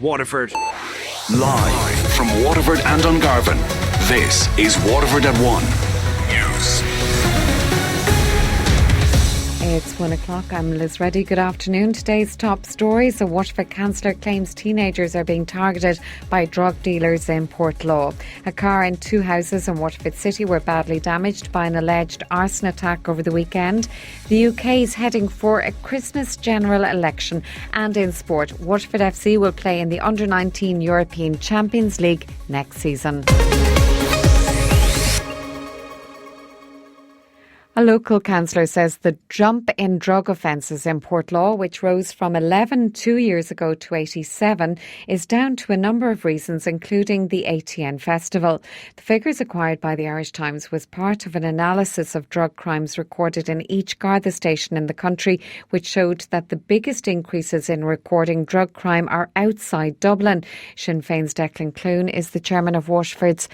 Waterford. Live from Waterford and Dungarvan, this is Waterford at 1 News. It's 1 o'clock. I'm Liz Reddy. Good afternoon. Today's top stories. A Waterford councillor claims teenagers are being targeted by drug dealers in Portlaw. A car and two houses in Waterford City were badly damaged by an alleged arson attack over the weekend. The UK is heading for a Christmas general election. And in sport, Waterford FC will play in the Under-19 European Champions League next season. A local councillor says the jump in drug offences in Portlaw, which rose from 11 2 years ago to 87, is down to a number of reasons, including the ATN Festival. The figures acquired by the Irish Times was part of an analysis of drug crimes recorded in each Garda station in the country, which showed that the biggest increases in recording drug crime are outside Dublin. Sinn Féin's Declan Clune is the chairman of Waterford's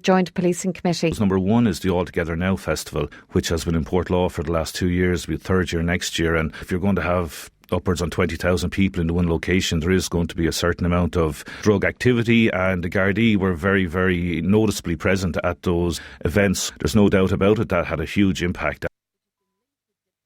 Joint Policing Committee. Number one is the All Together Now Festival, which has been in Portlaw for the last 2 years. We'll be third year next year, and if you're going to have upwards on 20,000 people in one location, there is going to be a certain amount of drug activity, and the Gardaí were very, very noticeably present at those events. There's no doubt about it, that had a huge impact.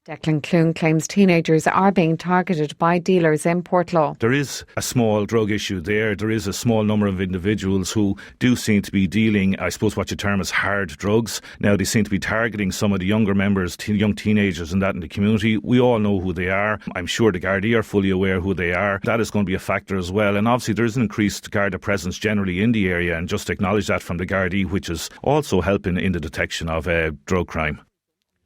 Declan Clune claims teenagers are being targeted by dealers in Portlaw. There is a small drug issue there. There is a small number of individuals who do seem to be dealing, I suppose what you term as hard drugs. Now, they seem to be targeting some of the younger members, young teenagers and that in the community. We all know who they are. I'm sure the Gardaí are fully aware who they are. That is going to be a factor as well. And obviously there is an increased Garda presence generally in the area, and just acknowledge that from the Gardaí, which is also helping in the detection of drug crime.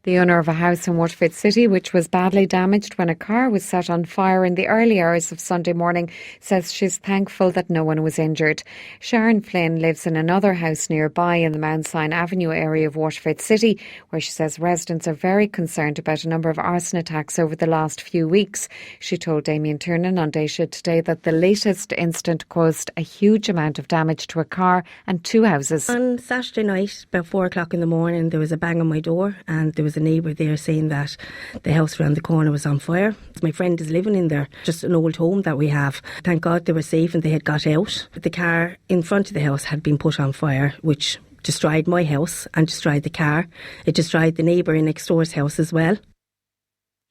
The owner of a house in Waterford City, which was badly damaged when a car was set on fire in the early hours of Sunday morning, says she's thankful that no one was injured. Sharon Flynn lives in another house nearby in the Mount Sion Avenue area of Waterford City, where she says residents are very concerned about a number of arson attacks over the last few weeks. She told Damien Tiernan on Dayshow today that the latest incident caused a huge amount of damage to a car and two houses. On Saturday night, about 4 o'clock in the morning, there was a bang on my door, and there was a neighbour there saying that the house around the corner was on fire. My friend is living in there, just an old home that we have. Thank God they were safe and they had got out. But the car in front of the house had been put on fire, which destroyed my house and destroyed the car. It destroyed the neighbour in next door's house as well.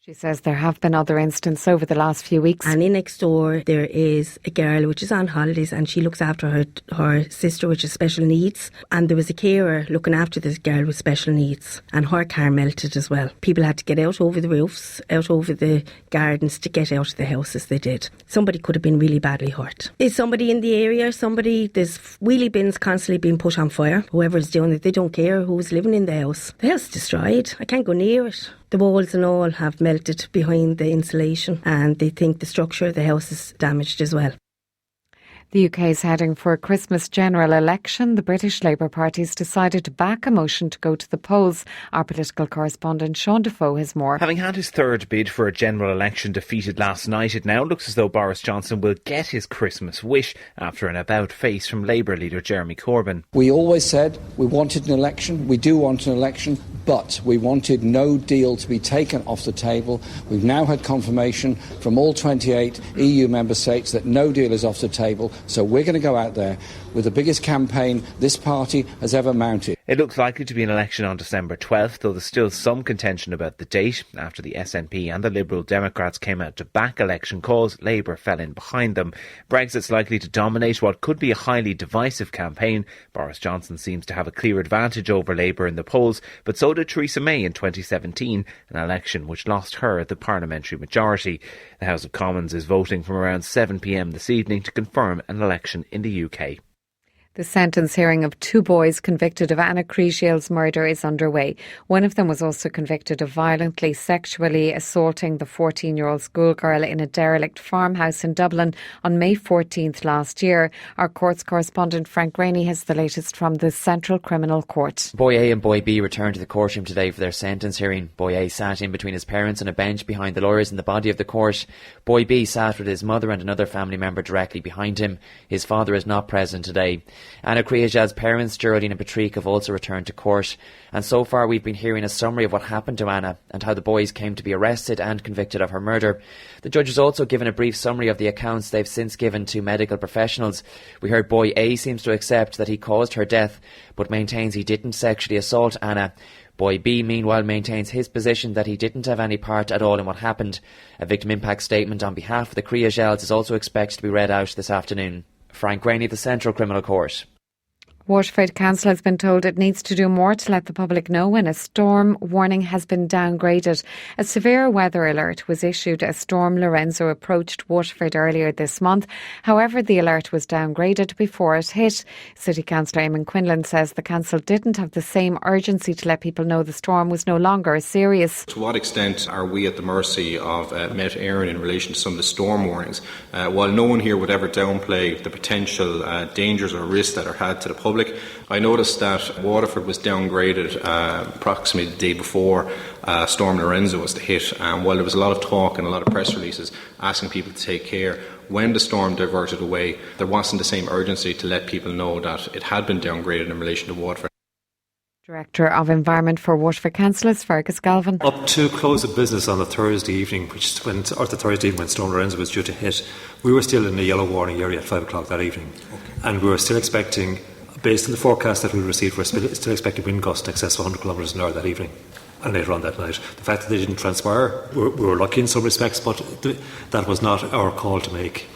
She says there have been other incidents over the last few weeks. And in next door there is a girl which is on holidays, and she looks after her sister, which is special needs. And there was a carer looking after this girl with special needs, and her car melted as well. People had to get out over the roofs, out over the gardens to get out of the houses they did. Somebody could have been really badly hurt. Is somebody in the area? There's wheelie bins constantly being put on fire. Whoever's doing it, they don't care who's living in the house. The house is destroyed. I can't go near it. The walls and all have melted behind the insulation, and they think the structure of the house is damaged as well. The UK is heading for a Christmas general election. The British Labour Party has decided to back a motion to go to the polls. Our political correspondent Sean Defoe has more. Having had his third bid for a general election defeated last night, it now looks as though Boris Johnson will get his Christmas wish after an about-face from Labour leader Jeremy Corbyn. We always said we wanted an election. We do want an election, but we wanted no deal to be taken off the table. We've now had confirmation from all 28 EU member states that no deal is off the table. So we're going to go out there with the biggest campaign this party has ever mounted. It looks likely to be an election on December 12th, though there's still some contention about the date. After the SNP and the Liberal Democrats came out to back election calls, Labour fell in behind them. Brexit's likely to dominate what could be a highly divisive campaign. Boris Johnson seems to have a clear advantage over Labour in the polls, but so did Theresa May in 2017, an election which lost her the parliamentary majority. The House of Commons is voting from around 7 p.m. this evening to confirm an election in the UK. The sentence hearing of two boys convicted of Anna Creashiel's murder is underway. One of them was also convicted of violently sexually assaulting the 14-year-old schoolgirl in a derelict farmhouse in Dublin on May 14th last year. Our courts correspondent Frank Rainey has the latest from the Central Criminal Court. Boy A and Boy B returned to the courtroom today for their sentence hearing. Boy A sat in between his parents on a bench behind the lawyers in the body of the court. Boy B sat with his mother and another family member directly behind him. His father is not present today. Anna Creagel's parents, Geraldine and Patrick, have also returned to court. And so far we've been hearing a summary of what happened to Anna and how the boys came to be arrested and convicted of her murder. The judge has also given a brief summary of the accounts they've since given to medical professionals. We heard boy A seems to accept that he caused her death, but maintains he didn't sexually assault Anna. Boy B, meanwhile, maintains his position that he didn't have any part at all in what happened. A victim impact statement on behalf of the Creagels is also expected to be read out this afternoon. Frank Rainey, the Central Criminal Court. Waterford Council has been told it needs to do more to let the public know when a storm warning has been downgraded. A severe weather alert was issued as Storm Lorenzo approached Waterford earlier this month. However, the alert was downgraded before it hit. City Councillor Eamon Quinlan says the council didn't have the same urgency to let people know the storm was no longer as serious. To what extent are we at the mercy of Met Éireann in relation to some of the storm warnings? While no one here would ever downplay the potential dangers or risks that are had to the public, I noticed that Waterford was downgraded approximately the day before Storm Lorenzo was to hit, and while there was a lot of talk and a lot of press releases asking people to take care, when the storm diverted away, there wasn't the same urgency to let people know that it had been downgraded in relation to Waterford. Director of Environment for Waterford Council is Fergus Galvin. Up to close of business on the Thursday evening, when Storm Lorenzo was due to hit, we were still in the yellow warning area at 5 o'clock that evening. And we were still expecting, based on the forecast that we received, we're still expecting wind gusts in excess of 100 kilometres an hour that evening and later on that night. The fact that they didn't transpire, we were lucky in some respects, but that was not our call to make.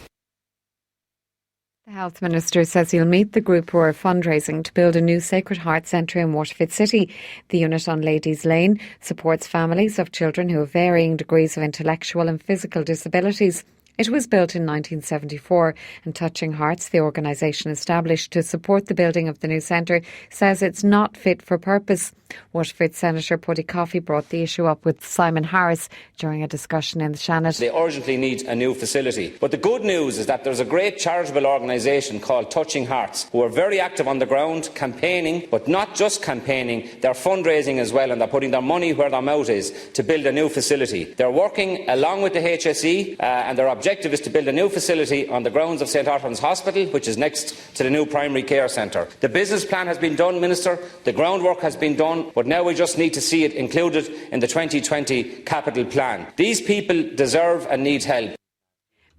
The Health Minister says he'll meet the group who are fundraising to build a new Sacred Heart Centre in Waterford City. The unit on Ladies Lane supports families of children who have varying degrees of intellectual and physical disabilities. It was built in 1974, and Touching Hearts, the organisation established to support the building of the new centre, says it's not fit for purpose. Waterford Senator Puddy Coffey brought the issue up with Simon Harris during a discussion in the Shannon. They urgently need a new facility. But the good news is that there's a great charitable organisation called Touching Hearts who are very active on the ground, campaigning, but not just campaigning, they're fundraising as well, and they're putting their money where their mouth is to build a new facility. They're working along with the HSE and their objective is to build a new facility on the grounds of St Orphan's Hospital, which is next to the new primary care centre. The business plan has been done, Minister, the groundwork has been done, but now we just need to see it included in the 2020 capital plan. These people deserve and need help.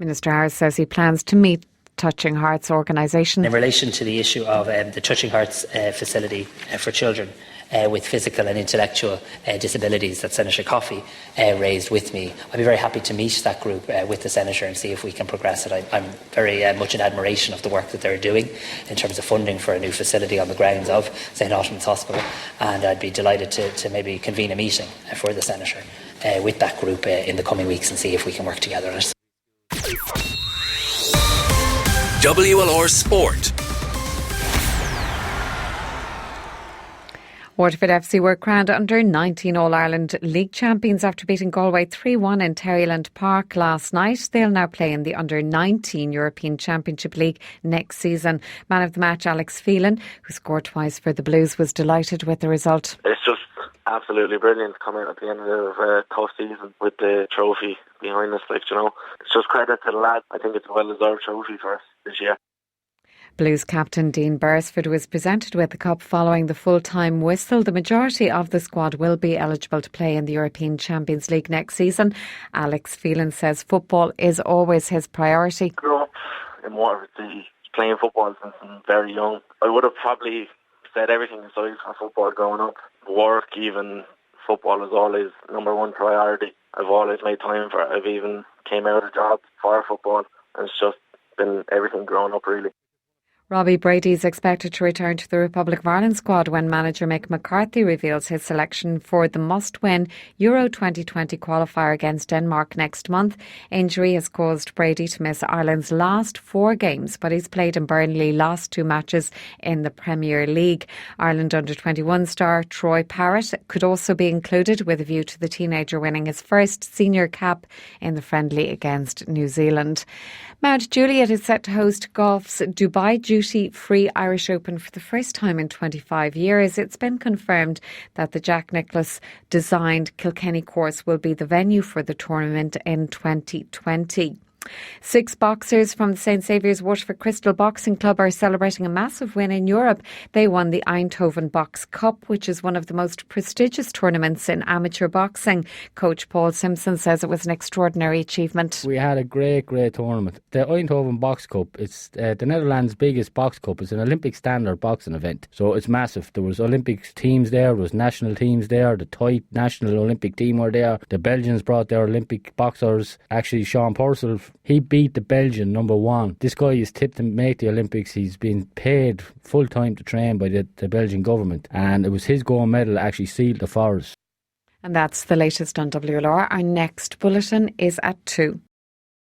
Minister Harris says he plans to meet Touching Hearts organisation. In relation to the issue of the Touching Hearts facility for children with physical and intellectual disabilities that Senator Coffey raised with me, I'd be very happy to meet that group with the Senator and see if we can progress it. I'm very much in admiration of the work that they're doing in terms of funding for a new facility on the grounds of St Ottom's Hospital, and I'd be delighted to maybe convene a meeting for the Senator with that group in the coming weeks and see if we can work together on it. WLR Sport. Waterford FC were crowned under-19 All-Ireland League champions after beating Galway 3-1 in Terryland Park last night. They'll now play in the under-19 European Championship League next season. Man of the match Alex Phelan, who scored twice for the Blues, was delighted with the result. It's just absolutely brilliant to come out at the end of a tough season with the trophy behind us. It's just credit to the lads. I think it's a well-deserved trophy for us this year. Blues captain Dean Beresford was presented with the cup following the full-time whistle. The majority of the squad will be eligible to play in the European Champions League next season. Alex Phelan says football is always his priority. I grew up in Waterford City playing football since I'm very young. I would have probably set everything aside for football growing up. Work, even football, was always number one priority. I've always made time for it. I've even came out of jobs for football, and it's just been everything growing up really. Robbie Brady is expected to return to the Republic of Ireland squad when manager Mick McCarthy reveals his selection for the must-win Euro 2020 qualifier against Denmark next month. Injury has caused Brady to miss Ireland's last 4 games, but he's played in Burnley last 2 matches in the Premier League. Ireland under-21 star Troy Parrott could also be included with a view to the teenager winning his first senior cap in the friendly against New Zealand. Mount Juliet is set to host golf's Dubai Duty-Free Irish Open for the first time in 25 years. It's been confirmed that the Jack Nicklaus designed Kilkenny course will be the venue for the tournament in 2020. 6 boxers from the St Saviour's Waterford Crystal Boxing Club are celebrating a massive win in Europe. They won the Eindhoven Box Cup, which is one of the most prestigious tournaments in amateur boxing. Coach Paul Simpson says it was an extraordinary achievement. We had a great tournament. The Eindhoven Box Cup, it's the Netherlands' biggest box cup. It's an Olympic standard boxing event, so it's massive. There was Olympic teams there, there was national teams there. The Thai national Olympic team were there. The Belgians brought their Olympic boxers. Actually, Sean Purcell, he beat the Belgian number 1. This guy is tipped to make the Olympics. He's been paid full time to train by the Belgian government, and it was his gold medal that actually sealed the for us. And that's the latest on WLR. Our next bulletin is at 2.